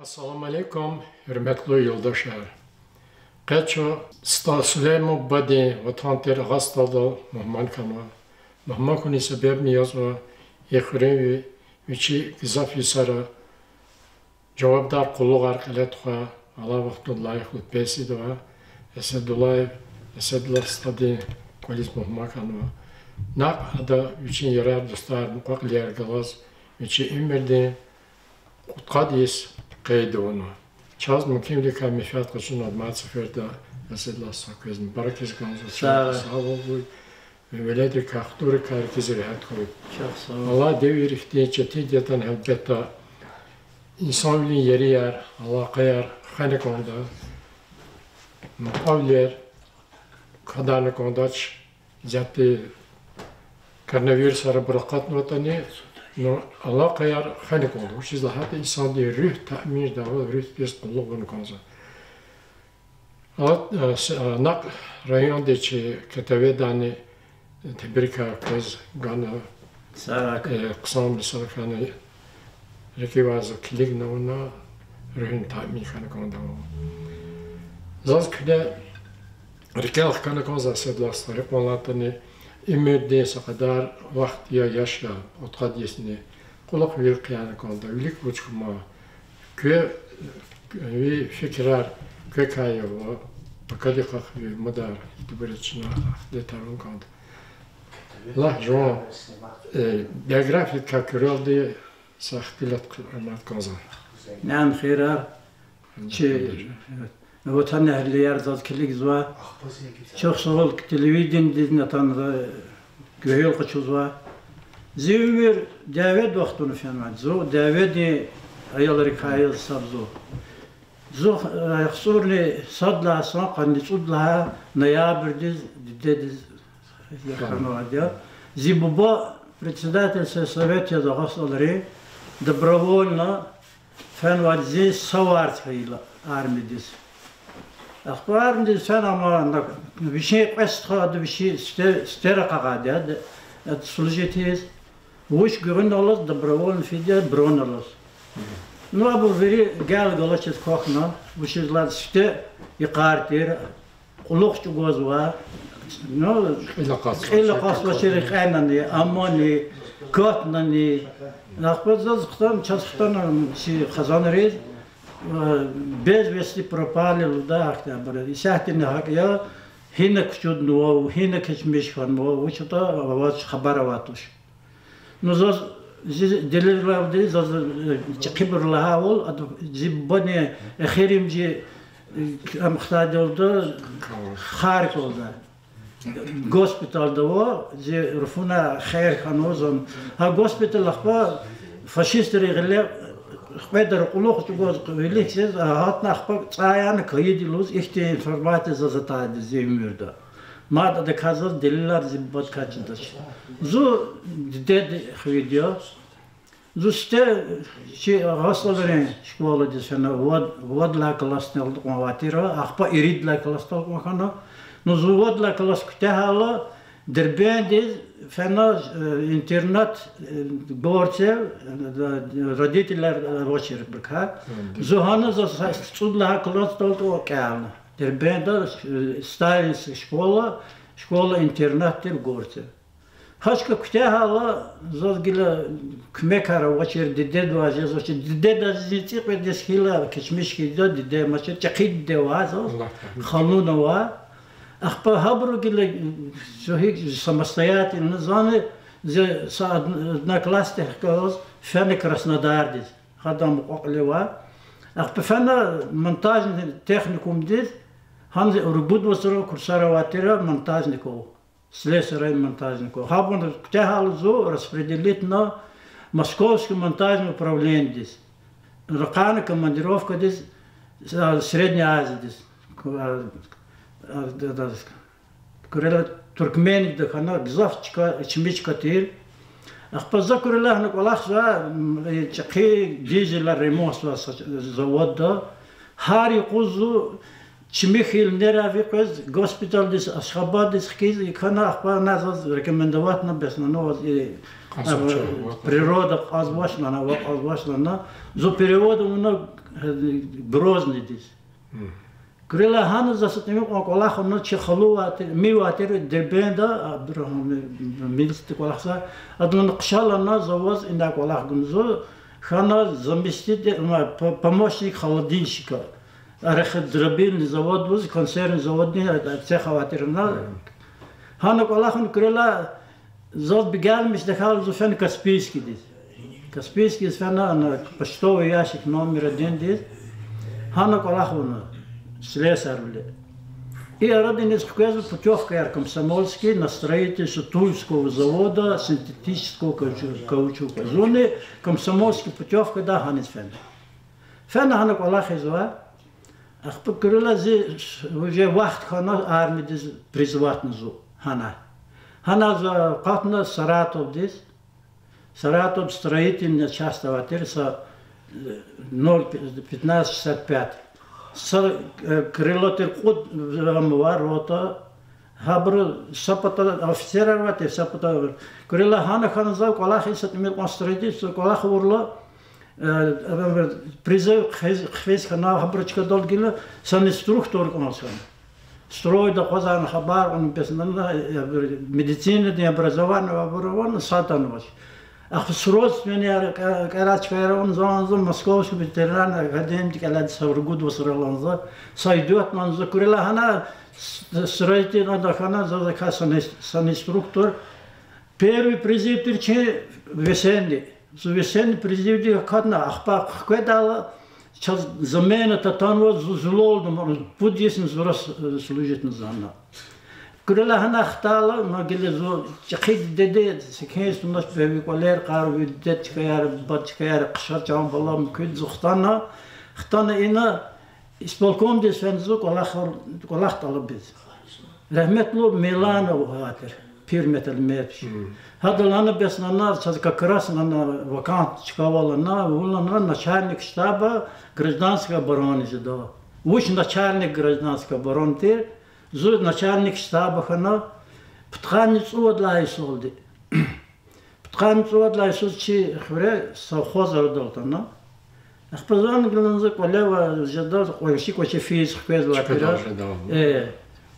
Assalamu alaikum, hürmetli yoldaşlar. Kaço stasülemo badi vatanter hastalı Muhammed kanwa. Muhammed kuni sebep mi yazma yekhurevi vici gizafi sara cevapdar kulluk arkalet kha Allah vaktullahi khud pesi doa esedullah stadi kolis Muhammed kanwa. Nak ada vici yarar dostlar muqaqliyar galaz vici imirdi qadis قيدونه شاز ممكن لك مفيات قشنا ما تسافر دا أسد الله ساكوز مباركز كنز صاحب ولادك أخطورك هركز رهات خوي الله ديوي رختي جتي جتان هبتا إنسان لي يريار الله قيار خانك عنده مقابلير خدانك عندش جتي كرنفير سر برقات نوتاني Allah kayar hanik oldu. Bu şizde hatta insan diye rüh ta'mir dağı, rüh bir kulluk bunu konza. Nak rayon de çi keteve dani tebrika kız gana kısam bir sarıkanı rekivazı kilig navuna rühün ta'mir hanik oldu. Zaz küde rikal hanik olza sedlaslar. Repmalatını İmir deyse kadar vakti ya yaşa otkadiyesini kulak verir kıyana konda ülik buçkuma köy fikirler köy kaya var bakadi kakı madar tübürçüne detarın konda la jo biyografik kakırol diye sahtilat kılmak konza نعم خيرار وطن أهلي يرضى كلك زوا شخص صغير تلفزيون ديزنا تنظر جهيل قشوا زيوير داود وقتنا في المعد زو داود أيالر كايل سبزو زو يخسرني صدلا ساق عندي صدلا نيابر ديز يخانواديا زي بابا председатель совета за государей добровольно фанвад здесь саварцхайла армидис أخبار من السنة ما بشيء قصد هذا بشيء استرق قاعدة السلجتيز وش قرن الله دبرون في ده برون الله نو أبو فري قال قلشت كوخنا وش الزلات ست يقارتير قلوخ جوزوا نو إلا قاس وشريك أنني أماني كاتنني أخبار زاد ختم شاز ختم شيء خزان ريد без вести пропали луда октября. И сяхтин хак я хинак чудно, хинак чмешхан, учета аваз хабараватуш. Но за делилавди за чикибрлахавол, а зиббани херимжи амхтадилда харколда. Госпиталда во зи руфуна хайр ханозам. А госпитал ахба фашисты регле خبر قلوق تقول قبليك سيد هاتنا خبر تعيان كيدي لوز إختي إنفورماتي زاتاد زيميردا ما ده كذا دليلار زبط كاتشدش زو دد خيديا زو سته شيء هاستلرين شكوالة جسنا واد لا كلاس نلد قواتيرا أخبا إريد لا كلاس نلد مكانا نزو واد لا كلاس كتاهلا دربين ديز فانا интернет горцев родителер вочер бка зохана за студла класс толто кална дербенда стайлис школа интернет тер горцев хашка ктяхала зозгила кмекара вочер диде дуаже зочи диде да зити педес хила кичмишки да диде маче чакид девазо хануна ва أخبار هبرو كله شو هيك سمستيات النظام زي صادنا كلاس تحكوز فن كرسنا دارديز خدام قلوا أخبار فن مونتاج تكنيكوم ديز هم ربود وسرو كرسارة واتيرا مونتاج نكو سلسلة مونتاج نكو هابون كتاهال زو распределитنا московский монтажный управление дис ракана командировка дис Средняя Азия дис كورلا تركماني دخلنا بزاف تشميش كتير أخبز كورلا هناك والله خا تقي ديزل الريموس زود ده هاري قوزو تشميخيل نرا في قز госпитал ديس أشخابات ديس خيز يكنا أخبار ناس ريكومندواتنا بس نوز природа أزواجنا أزواجنا زو перевода Грозный дис. Крила хана засатнем околах он чехалуат миватер дебенда Абдурахман милсти колахса адун кшалана завоз инда колах гунзо хана заместитель помощник холодильщика архидробильный завод был консервный завод цеха ватерна хана колахун крила зод бегалмиш дехал зуфен Каспийский дис. Каспийский сфена на почтовый ящик номер 1 дис. Хана колахун слесарь. И родились в путевка Комсомольский на строительство Тульского завода синтетического каучука. Зоны Комсомольский путевка да ханис фен. Фен хана колах изва. Ах покрыла уже вахт хана армии призвать назу хана. Хана за катна Саратов здесь. Саратов строительная часть аватирса 01565. Крыло теркут ворота, хабр сапата офицеров, сапата крыло хана ханзав колах из этого строительства колах урло призыв хвес хана хаброчка долгила сан инструктор консон. Строй да хозан хабар он беснана медицина де образование сатанович. Ах срос меня карачка он зон московский ветеран академик алад савргуд восраланза сайдуат манза курила хана строительная да хана за сан инструктор первый призыв терче весенний весенний призыв кадна ахпа кведала сейчас замена татанво зулол буддизм зурас служит на зана Крыла хана хтала, но гелезо чахид деде, секхейс у нас бевиколер, кару видет каяр, бат каяр, кшар чам балам куд зухтана, хтана ина исполком дес фензу колах талабиз. Рахметлу Милана ухатер, пирметел мерш. Хадалана беснана, сейчас как раз на вакант чкавалана, улана начальник штаба гражданской обороны ждал. Уж начальник гражданской обороны Зуд начальник штаба хана птханец уадлайс олди. Птханец уадлайс чи хвре совхоз родолтана. Ахпазан гланза колева жадал койши коче физ хвез латера.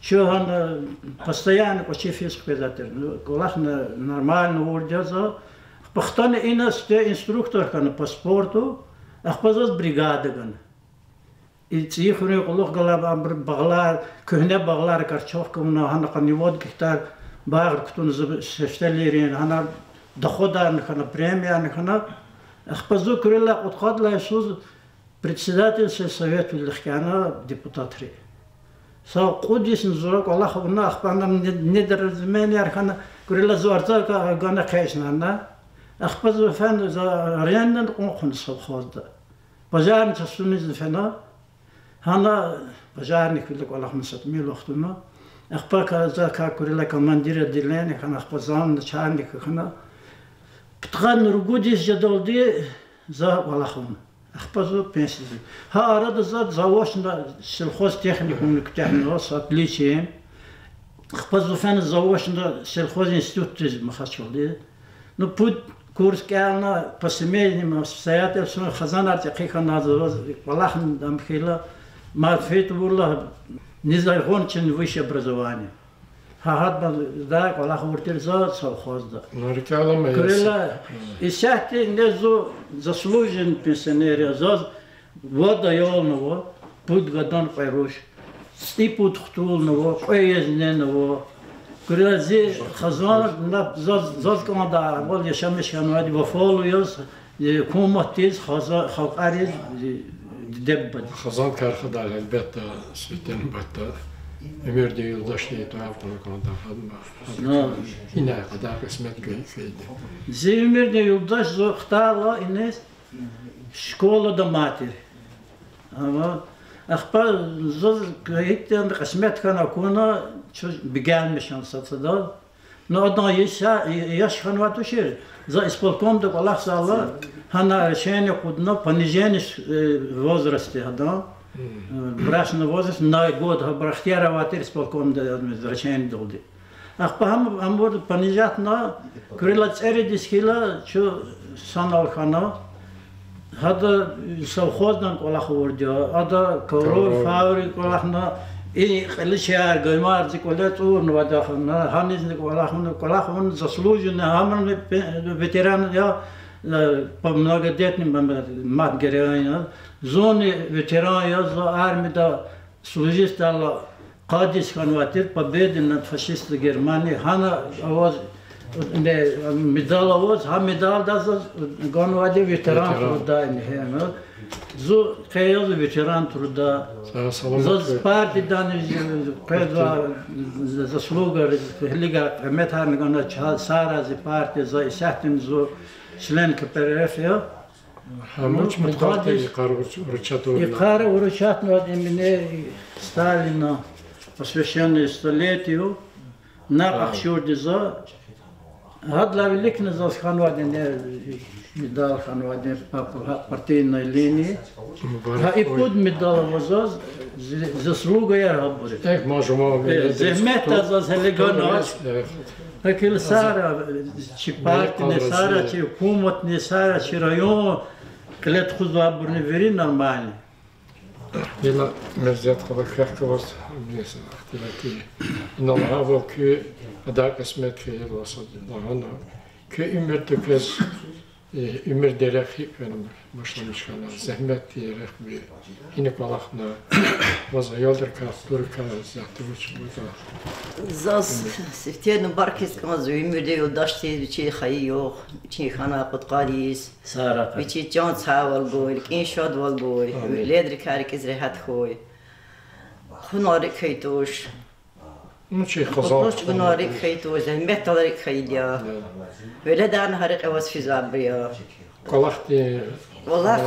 Чохан постоянно коче физ хвез латер. Колах нормально урдяза. Пахтан инас те инструктор хана по спорту. Ахпазас бригада гана. И цифры колох галаба баглар көне баглар карчовка мына хана канивод гектар багыр ктун сештелерин хана доходан хана премиян хана ахпазу крыла отходла суз председатель совета лихкана депутатри са кудисин зурак Аллах уна ахпанам недоразумение хана крыла зуарта гана кайшнана ахпазу фан за ряндан конхон совхозда базарн часуниз фана Хана пожарник видел Аллах мусат милохтуна. Ахпака за курила командира деления хана ахпазан начальник хана. Птхан ругудис жадолди за Аллахун. Ахпазу пенсии. Ха арада за завошна сельхоз техникум технос отличие. Ахпазу фан завошна сельхоз институт махачолди. Ну путь курс кална по семейным обстоятельствам хазанар тихана за Аллахун дамхила. Матфейт бурла не закончен высшее образование. Хахат да Аллах уртирза совхозда. Крыла и сяти незу заслужен пенсионер за вода ёлного путь гадан пайруш стипут хтулного поездненного крыла зе хазан на за команда бол яшамеш ханвади вафолу ёс куматиз хаза халқариз دبّد. خزان كارخد على البيت سويتين بيت أميردي يلدشني توافقنا كنا خدمة. هنا قداك اسمه كيد. زي أميردي يلدش زو اختارلا الناس شكولة دماتير. أما أخبار زوج كيد عند قسمت كنا كنا شو بيجان مشان صدق. نقدر يشخن واتوشير. زي إسبوعكم ده الله سالله. Хана решение кудно понижение возраста, да, брачный возраст на год, брахтера ватер спокон да решение долди. Ах пахам амбор понижать на крылац эредискила, что санал хана هذا совхоздан колах вордя, ада ковров фабрик колахна и лишар гаймар зиколет урн вадахна ханизник колахун заслуженный амрный ветеран я по многодетным матгереяна зоны ветеран я за армия служит стала Кадис ханватир победы над фашистской Германией хана аваз медал аваз ха медал да ганвади ветеран труда не зо каяз ветеран труда за партиядан кайда заслуга лига метан гана сара за партия за сахтин зо член КПРФ я Хамуч медал и карурчату и карурчат на имени Сталина посвященный столетию на Ахшурде за Гадла великий за ханвадин медал ханвадин по партийной линии и под медал возоз заслуга я работаю. Так можем Зехмета за зелегонос. Акил сара чи партия не сара чи хукумат не сара чи район клет худвабурни вери нормально. Hela meziyatlı kırkıvaz neyse aktiviteli. İnanılmaz o ki adak esmet fiyel vasat lahana ki ümür derek benim başlamış kalan zahmet diyerek bir inik balakna vaza yoldur durka zaten uç burada. Zaz siftiyenin barkis ümür de yoldaş değil bir şey hayı yok bir şey hana kutqadis Sara bir şey can sağol goy inşaat val goy ledrik herkes rahat koy hunarık kaytoş Muçi kazan. Muç hunarık kaytoş zahmet alarak kaydia böyle dan harik avaz fizabriya Kalak diye والله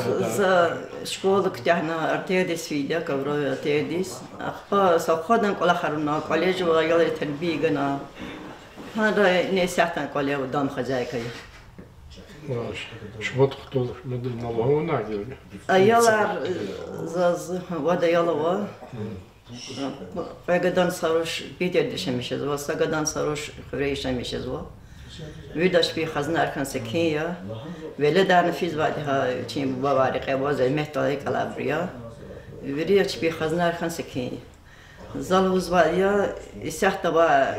شكولك تاعنا ارتيدس في داك برو ارتيدس اخا سوخدن كل خرنا كوليج ويلا تربيغنا هذا نسيتن كوليج ودام خزايكي شو تقول مدن الله ناقل ايالار زاز ودا يلا وا Pagadan sarhoş biter deşemişiz va sagadan sarhoş xureyşemişiz va Vidaş bir hazne arkan sekiya ve ledar nefiz vadiha çim bavari qavaz mehtali Calabria veriyor bir hazne arkan sekiya zaluz vadiya isahta va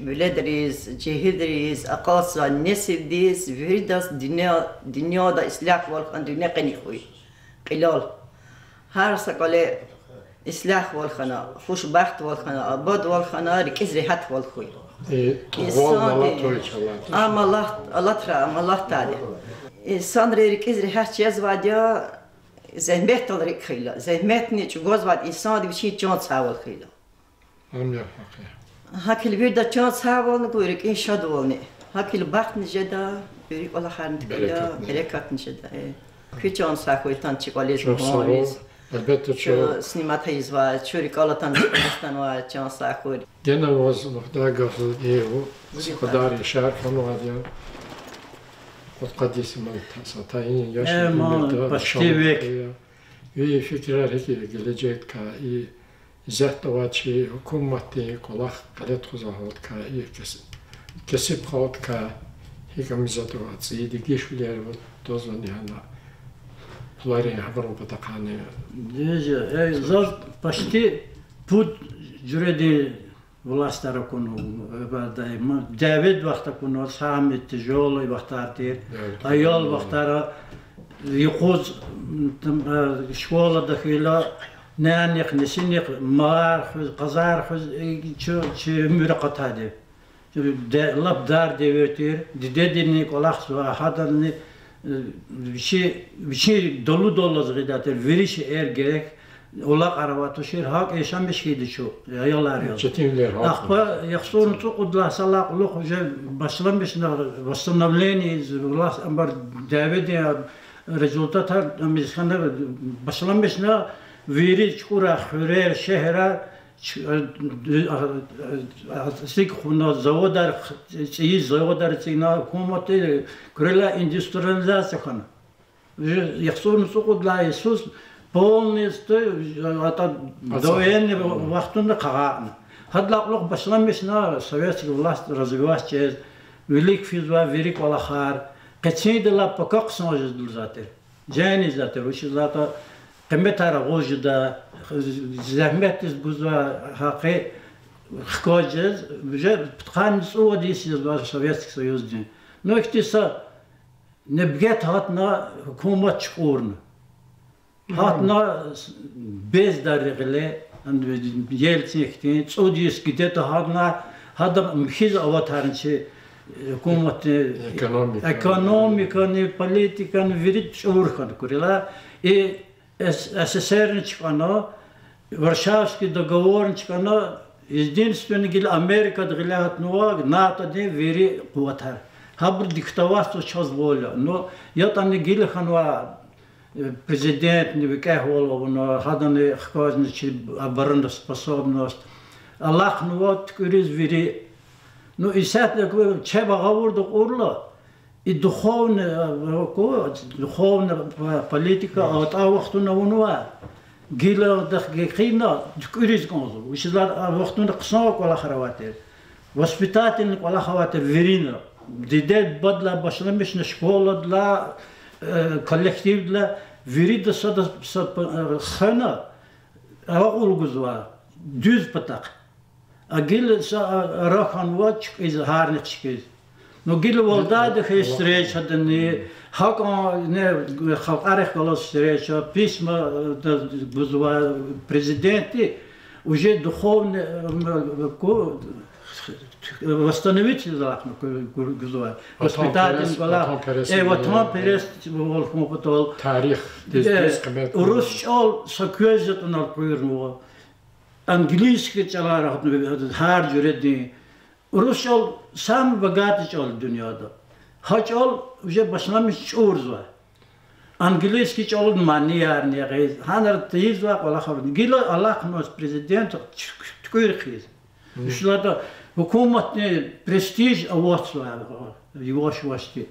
ledriz cehidriz aqas va nesibdiz vidas dünyada islah var dünya qani khoy qilal her sakale إصلاح والخنا خوش بخت والخنا آباد والخنا ركز رحت والخوي. الله تعالى. إنسان ركز رحت چیز وادیا زحمت داره خیلی. زحمت نیچ گوز واد إنسان دیوچی جان سوال خیلی. همین هکل بیرد جان سوال نگویرک این شاد والنی. هکل بخت نجدا بیری الله خرند خیلی برکت نجدا. کی جان سوال تان چیکالیز مهاریز. Elbette çok. Snimatayız var, çürük alatan Kurdistan var, çansa kur. Gene var muhtaç diye o kadar yaşar konu var ya. Kudkadisi mal tayin yaşlı baştivek. İyi fikirler gelecek ka iyi zahtavatçı hükümeti kolak kalet kuzahat ka iyi kesip hat ka hikamizatovat iyi dikişler var tozan yana. Плари хабару потакане. Деже, зал почти путь жюреди властара куну, Давид вахта куну, сами тяжелый вахтартир, аял вахтара, юхуз школа дахила, нянек, несинек, мар, казар, чу муракатади. Лап дар деветир, дедини колахсу, хадарни, bir şey dolu zıdadır, veriş gerek, ola aravatuşir hak yaşamış gidi şu, yayalar yok. Çetinler hak. Akba yaksorun çok udla salak uluq, başlamış восстановление, ambar David ya rezultat mizkanda başlamış na veri çukura hürer şehre Sik xuna zavodar çiğ zavodar çiğna hükümeti krela industrializatsiya xana. Yaxsorun suqudla Isus полностью ата довоенный вақтында қағаны. Хадлақлық başlamışна советский власть развивать велик физва, велик валахар. Качейдала пока қсможыз дулзатер. جاني ذاته وش ذاته قمتها رغوجدا زحمتز بوزا حقي خكوجز بجا بتقان سعودي سيزبار سوفيتسك سويوز دي نو اكتسا نبجت هاتنا حكومة شكورنا هاتنا بيز دار رغلي عند يلتسي اكتين سعودي سكتة هاتنا هذا مخيز اواتارنشي حكومة экономика, политика, видит шурхан курила и СССР чкано, Варшавский договор чкано, единственный гил Америка дгилят нуа, НАТО де вери куатар. Хабр диктоварство час воля, но я там не гил ханва президент не викахвол, но хадан хказни чи обороноспособность. Аллах нуа ткуриз вери. Ну и сятля чеба говорду урла и духовная политика от авахту на унуа гила дахгихина ткурис гонзу ушизлар авахту на ксна кола хараватер воспитательный кола хаватер верина дидет бадла башламиш на школа для коллектив для верида сада хана авахул гузва düz patak Agil rakan watch is harnitschkes. No gil volda de gestreech hadden ne hakan ne khalqarikh kolos streech письма бузва президенти уже духовно восстановить залахну гузва воспитатель кола ватан перест волком потол тарих урус ол сакөзет на куйрну Английский çalar her cüredi. Rus ol sam bagatiç ol dünyada. Haç ol уже başlamış urz var. Angliski ol mani yer ne gez. Hanar tiz var wala khabar. Gilo Allah nos prezident tkuyr khiz. Şurada hükümet ne prestij avats var. Yavaş yavaşti.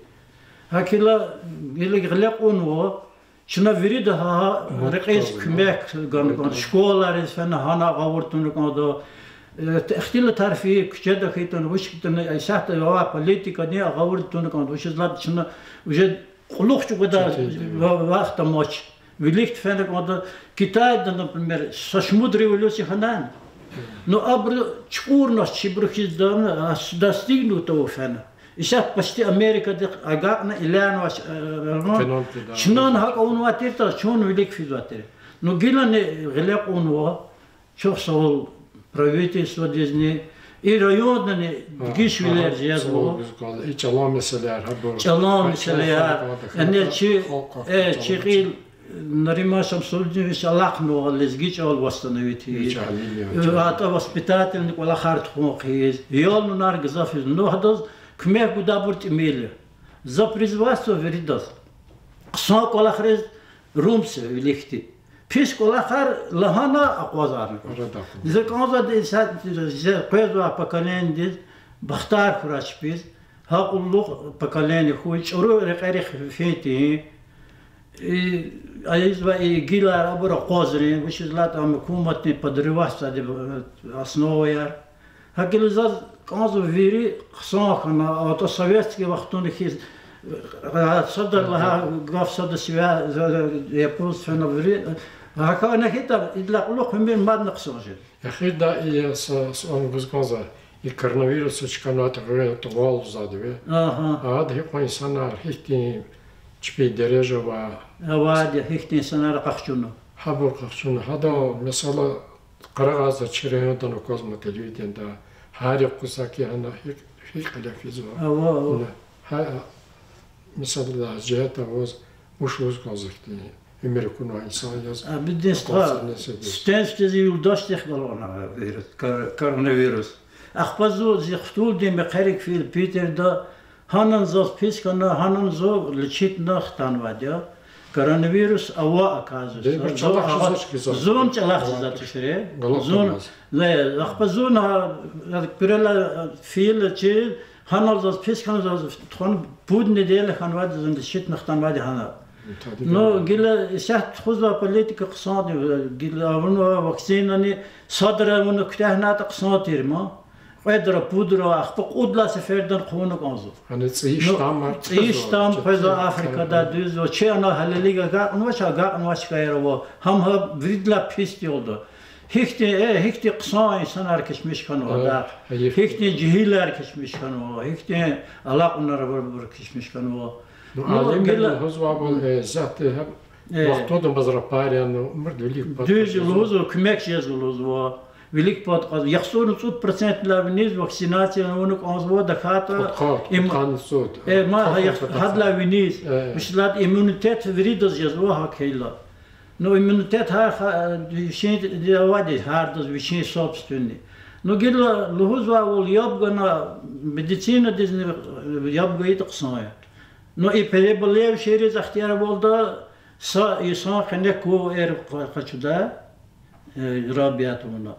Hakila gele gılak onu Şuna veri daha reis kümek gan şkolalar falan hana gavurtunu kanda ihtilal tarifi küçede kayıtın hoş gittin ayşat ya politika ne gavurtunu kanda hoşlar şuna uje kulukçu kadar vakit maç Великт falan kanda Kitay'da например сашмуд революции hanan no abr çkurnos çibrıkizdan достигнут того falan İşte başta Amerika'da agakna ilan var. Şundan hak onu vatirta, şun velik fiz vatir. No gilane gelak onu var. Çok sağ ol. Правительство дизни. И районda ne gişviler yazıyor. Çalan meseleler. Çalan meseleler. Yani çiğil Наримашам Сулджевич Аллахну лезгич ал восстановить. Ата воспитательный кола харт хохиз. Ёлну наргзафиз. Но хадаз Кме куда бурт имели. За производство веридос. Кса колахрез румсе велихти. Пиш колахар лахана аквазар. За канза де сат за пезва поколение бахтар фрашпиз. Хакуллух поколение хуй чуру рекарих фети. Аизва и гила рабора козри, вышизлат хукуматный подрываться основа. Хакилизаз Канзу вери хсахна, а то советский вахтуны хиз صدر قاف صدر سوى يبوز في نظري هكا أنا كده إلا قلوق من ما نقصوجي. أخير دا إيه سؤال بزغنزا الكوروnavirus çıkanat böyle doğal zadı. Ad hep insanlar hiçbir çipi derece var. Hadi hiçbir insanlar kaççunu. Habur kaççunu. Hada mesela Karagaz'da çireğinden o kozma televizyonda her kusaki ana hiç kalafiz var. Mesela cihata var, uşuz kazıktı. Amerika'nın insan yaz. Bildiğin stenstizi yoldaş teknolojina virüs, koronavirüs. Akbazu zihtul de mekarik fil Peter'da hanan zor piskana hanan zor lçit nahtan vadya. Koronavirüs ava akazı. Zon çalak zatışre. Zon ne akbazun ha pirela fil çi hanan zor piskana zor ton bud nedel hanvad zon lçit nahtan vadya hana. No gila şaht xuzla politika iqtisadi gila avunu vaksinani sadra avunu kütahna iqtisadi irma. Pedro pudro akbak udla seferden konu konzu. Hani tsiyiştam var. Tsiyiştam peza Afrika'da düz o çeyana haliliga gaqnvaç kayro ham ha vridla pisti oldu. Hikti qısa insanlar keçmiş kan o da. Hikti cihiller keçmiş kan o. Hikti Allah onlara bir keçmiş kan o. Alim gel huzva bol zat hep vaqtodum bazrapariyan umr dölik. Düz luzu kümek yazuluzu. Velik pot qaz yaxsunu 100% viniz vaksinasiya onu konzvo da khata imkan sud. Ma hadla viniz mishlat immunitet vridos yazvo hakela. No immunitet ha şey divadi hardos vichin sobstuni. No gilla luhuzva ol yabgana medicina dizni yabgayt qsaya. No ipeleblev şeriz ihtiyar bolda sa insan kene ko qaçuda rabiyatuna.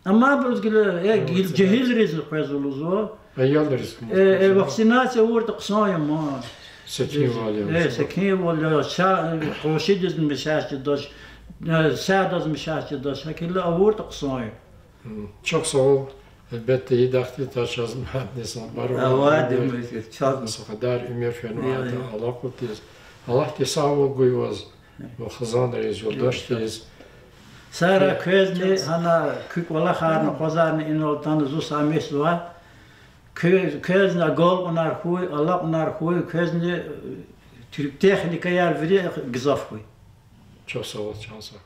Ama bizgile cehiz rizik yazılızo. Ayol rizik. Vaksinasiya orta qısaya ma. Sekin valya. Sekin valya. Qoşidiz mishaçı daş. Sağdaz mishaçı daş. Hakilla orta qısaya. Çok sağ ol. Elbette iyi dakti taşazım hadnesan var. Avadim çazmış. Kadar ömür fenada Allah kutiz. Allah tesavvur sağ ol guyvaz. Bu xazan reis yoldaştayız. Sara közne hana kük wala kharna qozarni inoltan zu samis va közne gol onar huy Allah onar huy közne Türk texnika yer veri gizaf huy. Çok sağ ol, çok sağ ol.